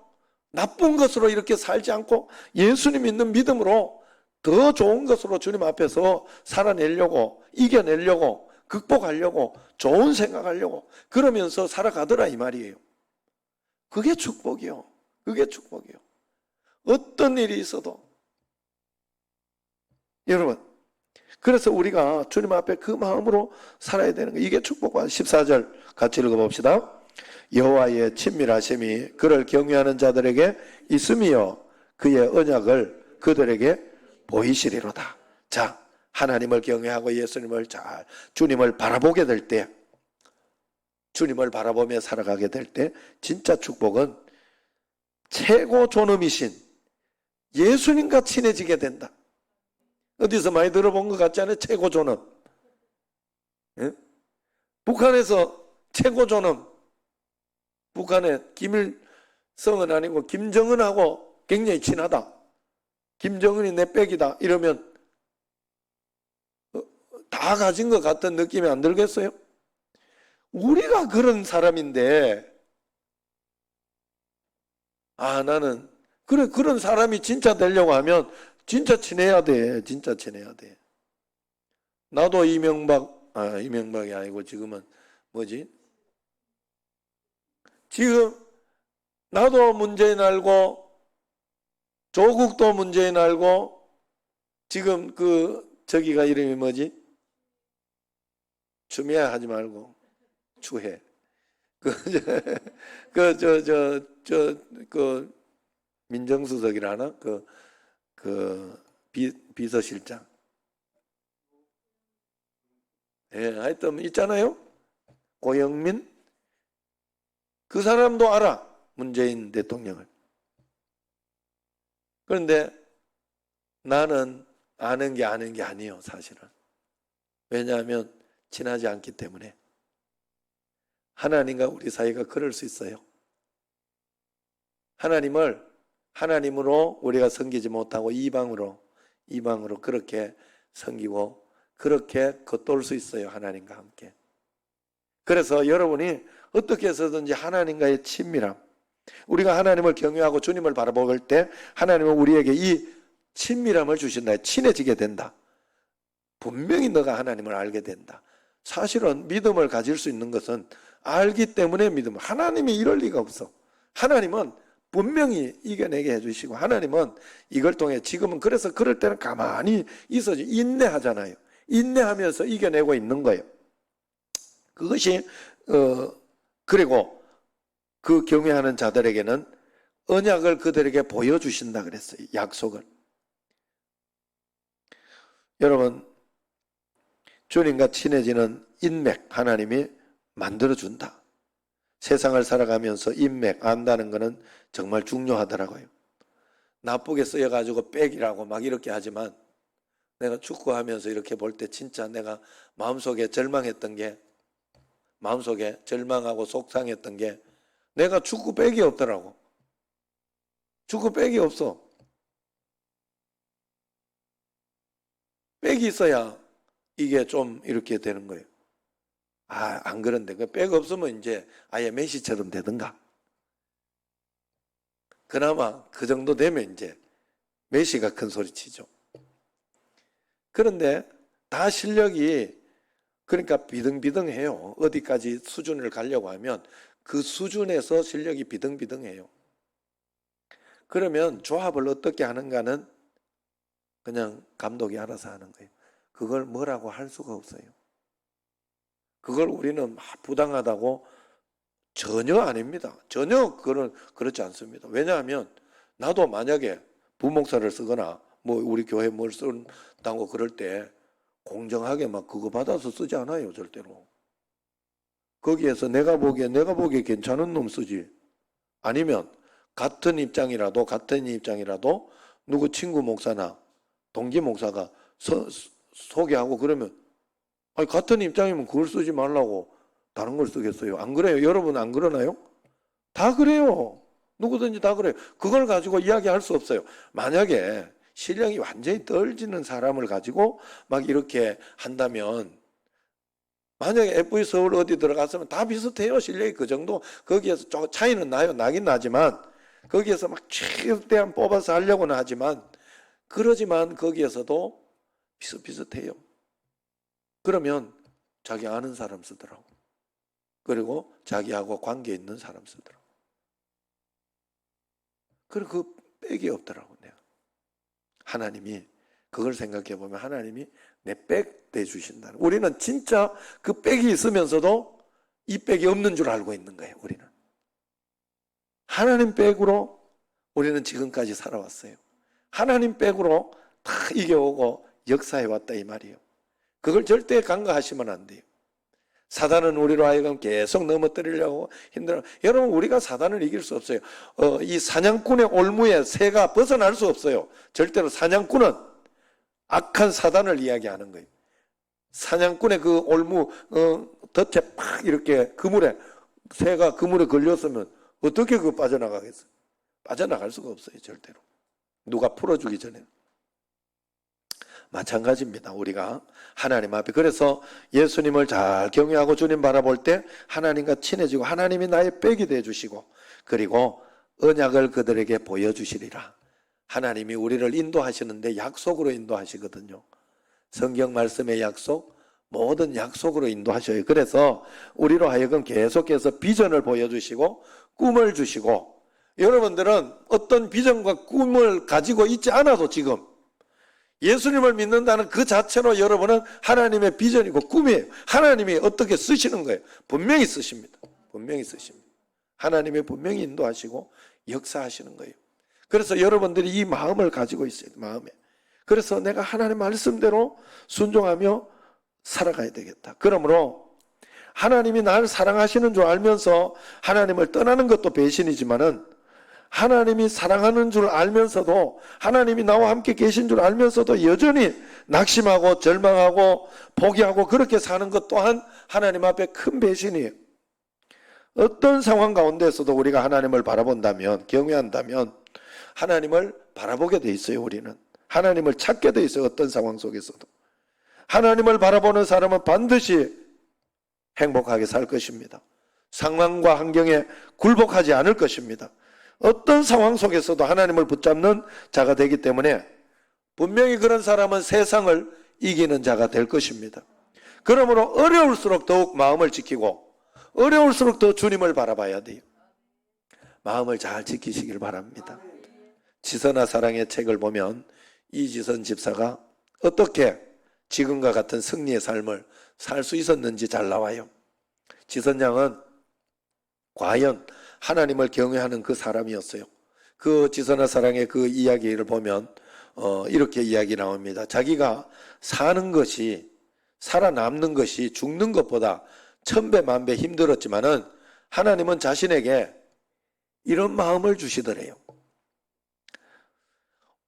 나쁜 것으로 이렇게 살지 않고 예수님 믿는 믿음으로 더 좋은 것으로 주님 앞에서 살아내려고 이겨내려고 극복하려고 좋은 생각하려고 그러면서 살아가더라 이 말이에요. 그게 축복이요. 그게 축복이요. 어떤 일이 있어도 여러분 그래서 우리가 주님 앞에 그 마음으로 살아야 되는 거예요. 이게 축복과 14절 같이 읽어봅시다. 여호와의 친밀하심이 그를 경외하는 자들에게 있으며 그의 언약을 그들에게 보이시리로다. 자, 하나님을 경외하고 예수님을 주님을 바라보게 될 때, 주님을 바라보며 살아가게 될 때 진짜 축복은 최고 존엄이신 예수님과 친해지게 된다. 어디서 많이 들어본 것 같지 않아요? 최고 존엄. 예? 북한에서 최고 존엄. 북한의 김일성은 아니고 김정은하고 굉장히 친하다. 김정은이 내 백이다. 이러면 다 가진 것 같은 느낌이 안 들겠어요? 우리가 그런 사람인데 나는 그런 사람이 진짜 되려고 하면 진짜 친해야 돼. 진짜 친해야 돼. 나도 이명박이 아니고 지금은 뭐지? 지금 나도 문재인 알고 조국도 문재인 알고 지금 저기가 이름이 뭐지? 추미애 하지 말고 추해. 민정수석이라나? 비서실장. 예, 하여튼 있잖아요. 고영민. 그 사람도 알아. 문재인 대통령을. 그런데 나는 아는 게 아니에요, 사실은. 왜냐하면 친하지 않기 때문에. 하나님과 우리 사이가 그럴 수 있어요. 하나님으로 우리가 섬기지 못하고 이방으로 그렇게 섬기고 그렇게 겉돌 수 있어요. 하나님과 함께. 그래서 여러분이 어떻게 해서든지 하나님과의 친밀함, 우리가 하나님을 경외하고 주님을 바라볼 때 하나님은 우리에게 이 친밀함을 주신다. 친해지게 된다. 분명히 너가 하나님을 알게 된다. 사실은 믿음을 가질 수 있는 것은 알기 때문에 믿음. 하나님이 이럴 리가 없어. 하나님은 분명히 이겨내게 해주시고, 하나님은 이걸 통해 지금은 그래서 그럴 때는 가만히 있어지 인내하잖아요. 인내하면서 이겨내고 있는 거예요. 그것이 그리고 그 경외하는 자들에게는 언약을 그들에게 보여주신다 그랬어요. 약속을. 여러분, 주님과 친해지는 인맥 하나님이 만들어준다. 세상을 살아가면서 인맥 안다는 것은 정말 중요하더라고요. 나쁘게 쓰여가지고 빽이라고 막 이렇게 하지만 내가 축구하면서 이렇게 볼 때 진짜 내가 마음속에 절망하고 속상했던 게 내가 축구 빽이 없더라고. 축구 빽이 없어. 빽이 있어야 이게 좀 이렇게 되는 거예요. 안 그런데 그 백 없으면 이제 아예 메시처럼 되든가. 그나마 그 정도 되면 이제 메시가 큰 소리 치죠. 그런데 다 실력이 그러니까 비등비등해요. 어디까지 수준을 가려고 하면 그 수준에서 실력이 비등비등해요. 그러면 조합을 어떻게 하는가는 그냥 감독이 알아서 하는 거예요. 그걸 뭐라고 할 수가 없어요. 그걸 우리는 부당하다고 전혀 아닙니다. 전혀 그렇지 않습니다. 왜냐하면 나도 만약에 부목사를 쓰거나 뭐 우리 교회 뭘 쓴다고 그럴 때 공정하게 막 그거 받아서 쓰지 않아요. 절대로. 거기에서 내가 보기에 괜찮은 놈 쓰지. 아니면 같은 입장이라도 누구 친구 목사나 동기 목사가 소개하고 그러면 아니 같은 입장이면 그걸 쓰지 말라고 다른 걸 쓰겠어요. 안 그래요? 여러분 안 그러나요? 다 그래요. 누구든지 다 그래요. 그걸 가지고 이야기할 수 없어요. 만약에 실력이 완전히 떨어지는 사람을 가지고 막 이렇게 한다면 만약에 FE 서울 어디 들어갔으면 다 비슷해요. 실력이 그 정도. 거기에서 좀 차이는 나긴 나지만 거기에서 막 최대한 뽑아서 하려고는 하지만 그러지만 거기에서도 비슷비슷해요. 그러면 자기 아는 사람 쓰더라고. 그리고 자기하고 관계 있는 사람 쓰더라고. 그리고 그 빽이 없더라고. 내가. 하나님이 그걸 생각해 보면 하나님이 내 빽 대주신다는. 우리는 진짜 그 빽이 있으면서도 이 빽이 없는 줄 알고 있는 거예요. 우리는. 하나님 빽으로 우리는 지금까지 살아왔어요. 하나님 빽으로 다 이겨오고 역사해왔다 이 말이에요. 그걸 절대 간과하시면 안 돼요. 사단은 우리로 하여금 계속 넘어뜨리려고 힘들어. 여러분 우리가 사단을 이길 수 없어요. 이 사냥꾼의 올무에 새가 벗어날 수 없어요. 절대로 사냥꾼은 악한 사단을 이야기하는 거예요. 사냥꾼의 그 올무 덫에 팍 이렇게 새가 그물에 걸렸으면 어떻게 그거 빠져나가겠어요? 빠져나갈 수가 없어요. 절대로. 누가 풀어주기 전에. 마찬가지입니다. 우리가 하나님 앞에. 그래서 예수님을 잘 경외하고 주님 바라볼 때 하나님과 친해지고 하나님이 나의 빽이 되어주시고 그리고 언약을 그들에게 보여주시리라. 하나님이 우리를 인도하시는데 약속으로 인도하시거든요. 성경 말씀의 약속, 모든 약속으로 인도하셔요. 그래서 우리로 하여금 계속해서 비전을 보여주시고 꿈을 주시고 여러분들은 어떤 비전과 꿈을 가지고 있지 않아도 지금 예수님을 믿는다는 그 자체로 여러분은 하나님의 비전이고 꿈이에요. 하나님이 어떻게 쓰시는 거예요. 분명히 쓰십니다. 분명히 쓰십니다. 하나님이 분명히 인도하시고 역사하시는 거예요. 그래서 여러분들이 이 마음을 가지고 있어요. 마음에. 그래서 내가 하나님 말씀대로 순종하며 살아가야 되겠다. 그러므로 하나님이 나를 사랑하시는 줄 알면서 하나님을 떠나는 것도 배신이지만은 하나님이 사랑하는 줄 알면서도 하나님이 나와 함께 계신 줄 알면서도 여전히 낙심하고 절망하고 포기하고 그렇게 사는 것 또한 하나님 앞에 큰 배신이에요. 어떤 상황 가운데서도 우리가 하나님을 바라본다면, 경외한다면 하나님을 바라보게 돼 있어요. 우리는 하나님을 찾게 돼 있어요. 어떤 상황 속에서도 하나님을 바라보는 사람은 반드시 행복하게 살 것입니다. 상황과 환경에 굴복하지 않을 것입니다. 어떤 상황 속에서도 하나님을 붙잡는 자가 되기 때문에 분명히 그런 사람은 세상을 이기는 자가 될 것입니다. 그러므로 어려울수록 더욱 마음을 지키고 어려울수록 더 주님을 바라봐야 돼요. 마음을 잘 지키시길 바랍니다. 지선아 사랑의 책을 보면 이지선 집사가 어떻게 지금과 같은 승리의 삶을 살 수 있었는지 잘 나와요. 지선 양은 과연 하나님을 경외하는 그 사람이었어요. 그 지선아 사랑의 그 이야기를 보면 이렇게 이야기 나옵니다. 자기가 사는 것이, 살아남는 것이 죽는 것보다 1000배 만배 힘들었지만은 하나님은 자신에게 이런 마음을 주시더래요.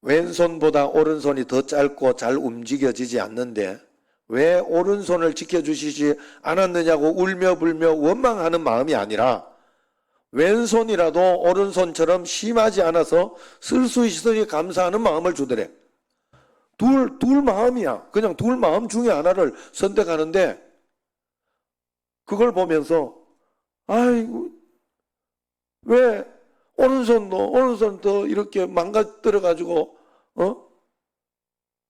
왼손보다 오른손이 더 짧고 잘 움직여지지 않는데 왜 오른손을 지켜주시지 않았느냐고 울며 불며 원망하는 마음이 아니라 왼손이라도 오른손처럼 심하지 않아서 쓸 수 있으니 감사하는 마음을 주더래. 둘 마음이야. 그냥 둘 마음 중에 하나를 선택하는데 그걸 보면서 아이고 왜 오른손도 이렇게 망가뜨려 가지고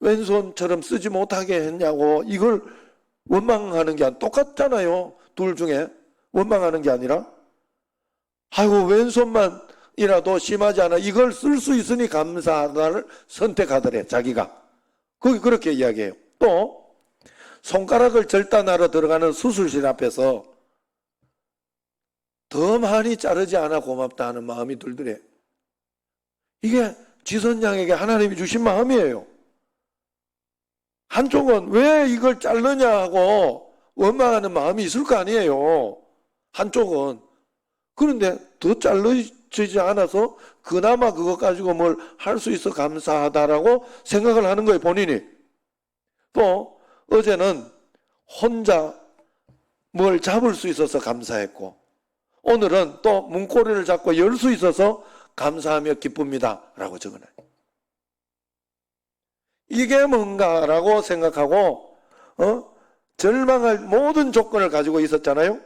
왼손처럼 쓰지 못하게 했냐고 이걸 원망하는 게 아니라 똑같잖아요. 둘 중에 원망하는 게 아니라 아이고 왼손만이라도 심하지 않아 이걸 쓸 수 있으니 감사하다를 선택하더래. 자기가 거기 그렇게 이야기해요. 또 손가락을 절단하러 들어가는 수술실 앞에서 더 많이 자르지 않아 고맙다 하는 마음이 들더래. 이게 지선양에게 하나님이 주신 마음이에요. 한쪽은 왜 이걸 자르냐 하고 원망하는 마음이 있을 거 아니에요. 한쪽은. 그런데 더 잘라지지 않아서 그나마 그것 가지고 뭘 할 수 있어 감사하다라고 생각을 하는 거예요. 본인이. 또 어제는 혼자 뭘 잡을 수 있어서 감사했고 오늘은 또 문고리를 잡고 열 수 있어서 감사하며 기쁩니다 라고 적어놔요. 이게 뭔가라고 생각하고 절망할 모든 조건을 가지고 있었잖아요.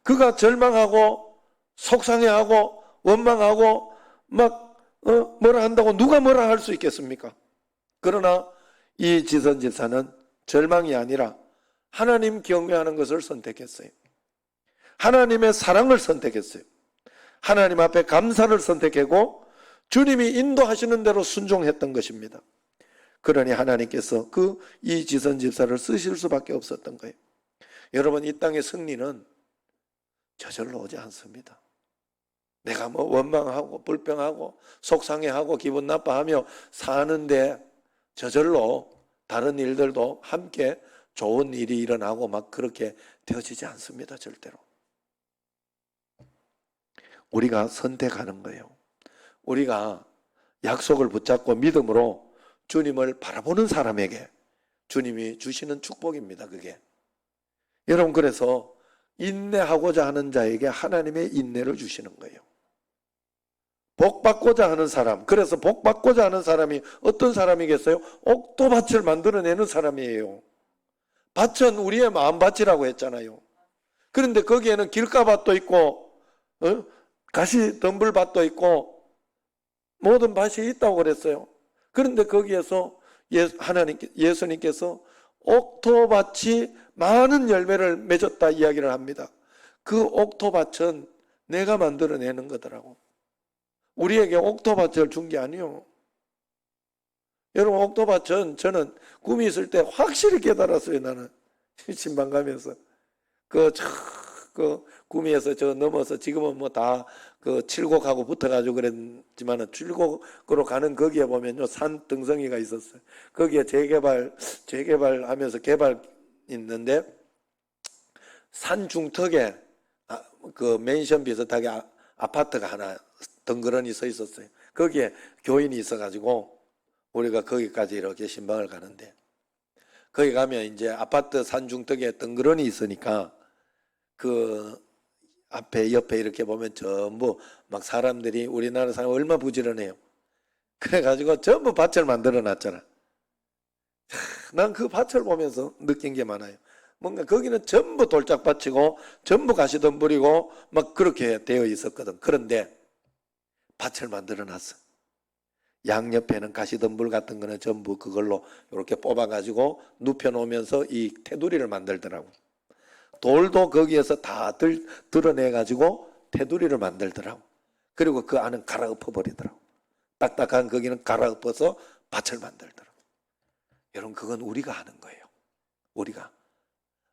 그가 절망하고 속상해하고 원망하고 막 뭐라 한다고 누가 뭐라 할 수 있겠습니까? 그러나 이 지선 집사는 절망이 아니라 하나님 경외하는 것을 선택했어요. 하나님의 사랑을 선택했어요. 하나님 앞에 감사를 선택하고 주님이 인도하시는 대로 순종했던 것입니다. 그러니 하나님께서 이 지선 집사를 쓰실 수밖에 없었던 거예요. 여러분 이 땅의 승리는 저절로 오지 않습니다. 내가 뭐 원망하고 불평하고 속상해하고 기분 나빠하며 사는데 저절로 다른 일들도 함께 좋은 일이 일어나고 막 그렇게 되어지지 않습니다. 절대로. 우리가 선택하는 거예요. 우리가 약속을 붙잡고 믿음으로 주님을 바라보는 사람에게 주님이 주시는 축복입니다. 그게. 여러분 그래서 인내하고자 하는 자에게 하나님의 인내를 주시는 거예요. 복받고자 하는 사람. 그래서 복받고자 하는 사람이 어떤 사람이겠어요? 옥토밭을 만들어내는 사람이에요. 밭은 우리의 마음밭이라고 했잖아요. 그런데 거기에는 길가밭도 있고 가시덤불밭도 있고 모든 밭이 있다고 그랬어요. 그런데 거기에서 예수님께서 옥토밭이 많은 열매를 맺었다 이야기를 합니다. 그 옥토밭은 내가 만들어내는 거더라고. 우리에게 옥토밭을 준 게 아니요. 여러분, 옥토밭은 저는 꿈이 있을 때 확실히 깨달았어요. 나는 신방 가면서 그 구미에서 저 넘어서 지금은 뭐 다 그 칠곡하고 붙어가지고 그랬지만은 칠곡으로 가는 거기에 보면요 산 등성이가 있었어요. 거기에 재개발하면서 개발 있는데 산 중턱에 그 맨션 비슷하게 아파트가 하나 덩그러니 서 있었어요. 거기에 교인이 있어가지고 우리가 거기까지 이렇게 신방을 가는데 거기 가면 이제 아파트 산 중턱에 덩그러니 있으니까 그 앞에 옆에 이렇게 보면 전부 막 사람들이 우리나라 사람 얼마 부지런해요. 그래가지고 전부 밭을 만들어 놨잖아. 난 그 밭을 보면서 느낀 게 많아요. 뭔가 거기는 전부 돌짝밭이고 전부 가시덤불이고 막 그렇게 되어 있었거든. 그런데 밭을 만들어 놨어. 양옆에는 가시덤불 같은 거는 전부 그걸로 이렇게 뽑아가지고 눕혀놓으면서 이 테두리를 만들더라고. 돌도 거기에서 다 드러내가지고 테두리를 만들더라고. 그리고 그 안은 갈아엎어 버리더라고. 딱딱한 거기는 갈아엎어서 밭을 만들더라고. 여러분, 그건 우리가 하는 거예요. 우리가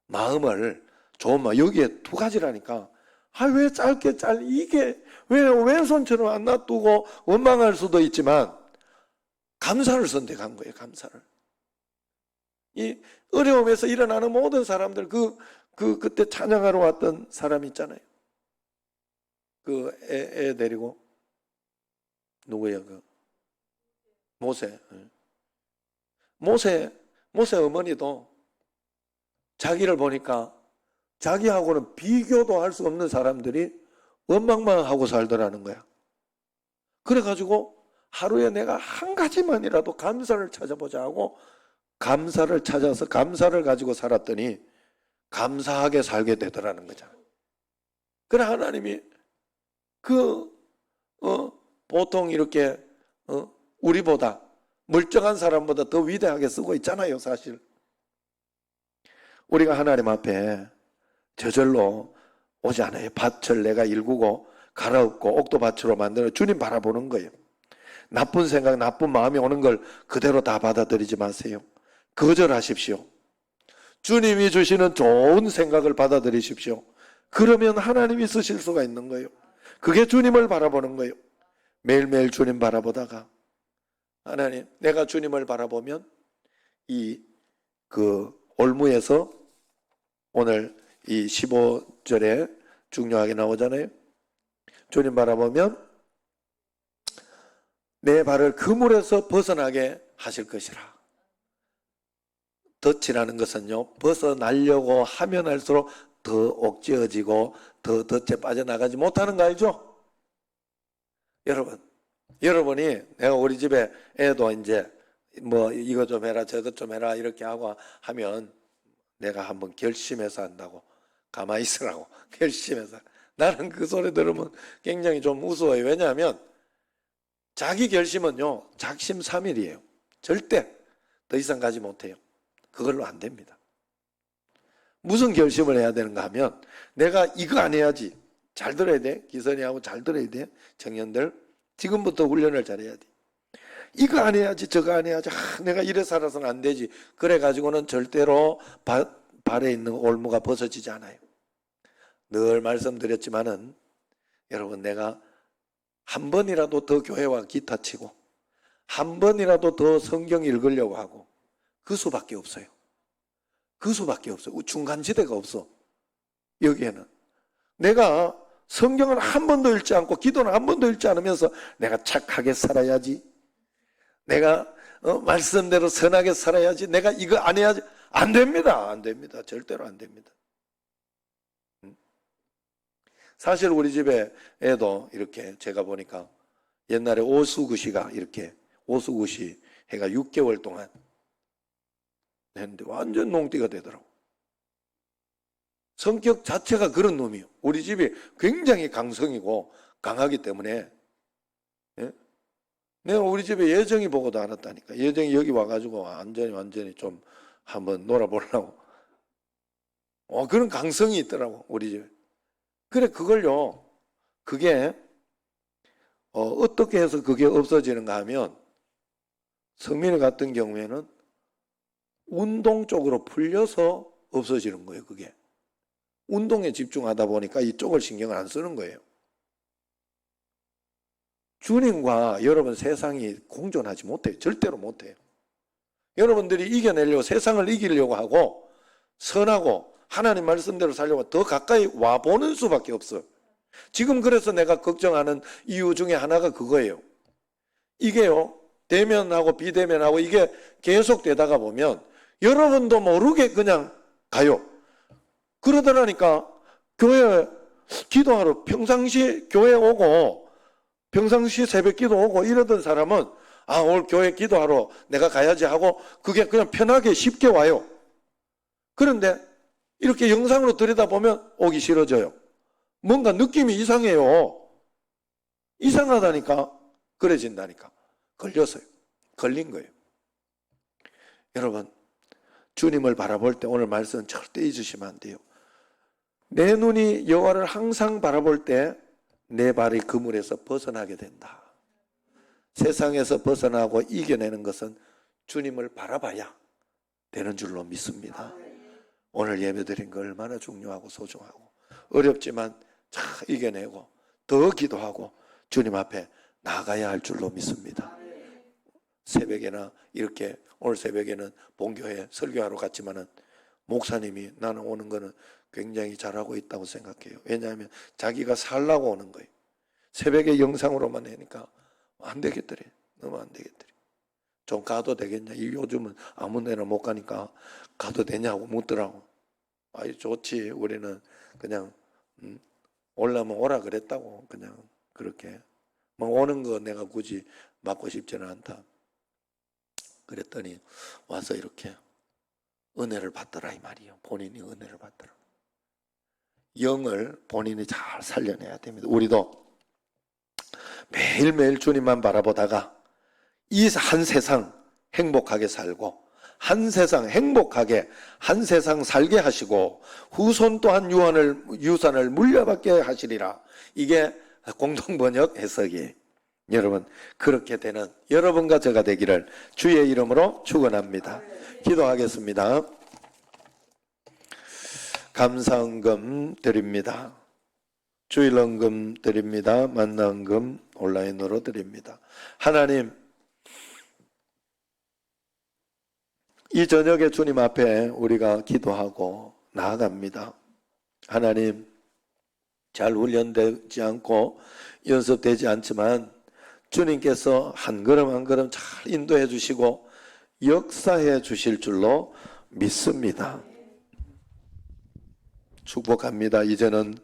마음을 좋은 마음, 여기에 두 가지라니까. 왜 짧게 이게 왜 왼손처럼 안 놔두고 원망할 수도 있지만 감사를 선택한 거예요. 감사를. 이 어려움에서 일어나는 모든 사람들 그때 찬양하러 왔던 사람 있잖아요. 그 애 데리고 누구예요? 그 모세 어머니도 자기를 보니까 자기하고는 비교도 할 수 없는 사람들이 원망만 하고 살더라는 거야. 그래가지고 하루에 내가 한 가지만이라도 감사를 찾아보자 하고 감사를 찾아서 감사를 가지고 살았더니 감사하게 살게 되더라는 거잖아. 그래 하나님이 보통 이렇게 우리보다 멀쩡한 사람보다 더 위대하게 쓰고 있잖아요. 사실 우리가 하나님 앞에 저절로 오지 않아요. 밭을 내가 일구고 갈아엎고 옥토밭으로 만들어 주님 바라보는 거예요. 나쁜 생각, 나쁜 마음이 오는 걸 그대로 다 받아들이지 마세요. 거절하십시오. 주님이 주시는 좋은 생각을 받아들이십시오. 그러면 하나님이 쓰실 수가 있는 거예요. 그게 주님을 바라보는 거예요. 매일매일 주님 바라보다가 하나님, 내가 주님을 바라보면 올무에서 오늘 이 15절에 중요하게 나오잖아요. 주님 바라보면 내 발을 그물에서 벗어나게 하실 것이라. 덫이라는 것은요, 벗어나려고 하면 할수록 더 옥죄어지고 더 덫에 빠져나가지 못하는 거 알죠? 여러분이 내가 우리 집에 애도 이제 뭐 이거 좀 해라 저것 좀 해라 이렇게 하고 하면 내가 한번 결심해서 한다고 가만히 있으라고 결심해서. 나는 그 소리 들으면 굉장히 좀 우스워요. 왜냐하면 자기 결심은요 작심삼일이에요. 절대 더 이상 가지 못해요. 그걸로 안 됩니다. 무슨 결심을 해야 되는가 하면 내가 이거 안 해야지. 잘 들어야 돼. 기선이하고 잘 들어야 돼. 청년들 지금부터 훈련을 잘해야 돼. 이거 안 해야지 저거 안 해야지. 내가 이래 살아서는 안 되지. 그래가지고는 절대로 발에 있는 올무가 벗어지지 않아요. 늘 말씀드렸지만은 여러분, 내가 한 번이라도 더 교회와 기타 치고 한 번이라도 더 성경 읽으려고 하고 그 수밖에 없어요. 그 수밖에 없어요. 중간지대가 없어. 여기에는 내가 성경을 한 번도 읽지 않고 기도는 한 번도 읽지 않으면서 내가 착하게 살아야지, 내가 말씀대로 선하게 살아야지, 내가 이거 안 해야지. 안 됩니다. 안 됩니다. 절대로 안 됩니다. 사실 우리 집에 애도 이렇게 제가 보니까 옛날에 오수구시가 이렇게 오수구시 해가 6개월 동안 했는데 완전 농띠가 되더라고. 성격 자체가 그런 놈이에요. 우리 집이 굉장히 강성이고 강하기 때문에. 예? 내가 우리 집에 예정이 보고도 않았다니까. 예정이 여기 와가지고 완전히 좀 한번 놀아보려고. 그런 강성이 있더라고 우리 집에. 그래 그게 어떻게 해서 그게 없어지는가 하면 성민이 같은 경우에는 운동 쪽으로 풀려서 없어지는 거예요. 그게 운동에 집중하다 보니까 이쪽을 신경을 안 쓰는 거예요. 주님과 여러분 세상이 공존하지 못해요. 절대로 못해요. 여러분들이 이겨내려고 세상을 이기려고 하고 선하고 하나님 말씀대로 살려고 더 가까이 와보는 수밖에 없어요. 지금 그래서 내가 걱정하는 이유 중에 하나가 그거예요. 이게요, 대면하고 비대면하고 이게 계속 되다가 보면 여러분도 모르게 그냥 가요. 그러더라니까 교회 기도하러 평상시 교회 오고 평상시 새벽 기도 오고 이러던 사람은 오늘 교회 기도하러 내가 가야지 하고 그게 그냥 편하게 쉽게 와요. 그런데 이렇게 영상으로 들여다보면 오기 싫어져요. 뭔가 느낌이 이상해요. 이상하다니까. 그래진다니까. 걸렸어요. 걸린 거예요. 여러분, 주님을 바라볼 때 오늘 말씀 절대 잊으시면 안 돼요. 내 눈이 여호와를 항상 바라볼 때 내 발이 그물에서 벗어나게 된다. 세상에서 벗어나고 이겨내는 것은 주님을 바라봐야 되는 줄로 믿습니다. 오늘 예배드린 거 얼마나 중요하고 소중하고 어렵지만 잘 이겨내고 더 기도하고 주님 앞에 나가야 할 줄로 믿습니다. 새벽에나 이렇게 오늘 새벽에는 본교회 설교하러 갔지만은 목사님이 나는 오는 거는 굉장히 잘하고 있다고 생각해요. 왜냐하면 자기가 살라고 오는 거예요. 새벽에 영상으로만 하니까 안 되겠더래. 너무 안 되겠더래. 좀 가도 되겠냐. 요즘은 아무 데나 못 가니까 가도 되냐고 묻더라고. 좋지. 우리는 그냥 올라면 오라 그랬다고. 그냥 그렇게 뭐 오는 거 내가 굳이 맡고 싶지는 않다. 그랬더니 와서 이렇게 은혜를 받더라 이 말이에요. 본인이 은혜를 받더라. 영을 본인이 잘 살려내야 됩니다. 우리도 매일매일 주님만 바라보다가 이 한 세상 행복하게 살고 한 세상 행복하게 한 세상 살게 하시고 후손 또한 유산을 물려받게 하시리라. 이게 공동번역 해석이. 여러분 그렇게 되는 여러분과 제가 되기를 주의 이름으로 축원합니다. 기도하겠습니다. 감사헌금 드립니다. 주일헌금 드립니다. 만나헌금 온라인으로 드립니다. 하나님, 이 저녁에 주님 앞에 우리가 기도하고 나아갑니다. 하나님, 잘 훈련되지 않고 연습되지 않지만 주님께서 한 걸음 한 걸음 잘 인도해 주시고 역사해 주실 줄로 믿습니다. 축복합니다. 이제는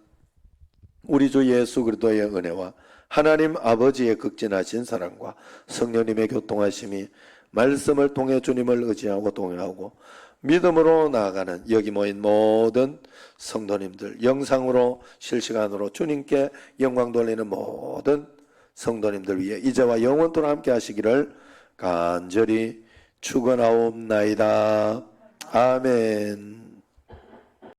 우리 주 예수 그리스도의 은혜와 하나님 아버지의 극진하신 사랑과 성령님의 교통하심이 말씀을 통해 주님을 의지하고 동행하고 믿음으로 나아가는 여기 모인 모든 성도님들, 영상으로 실시간으로 주님께 영광 돌리는 모든 성도님들 위해 이제와 영원토록 함께 하시기를 간절히 축원하옵나이다. 아멘.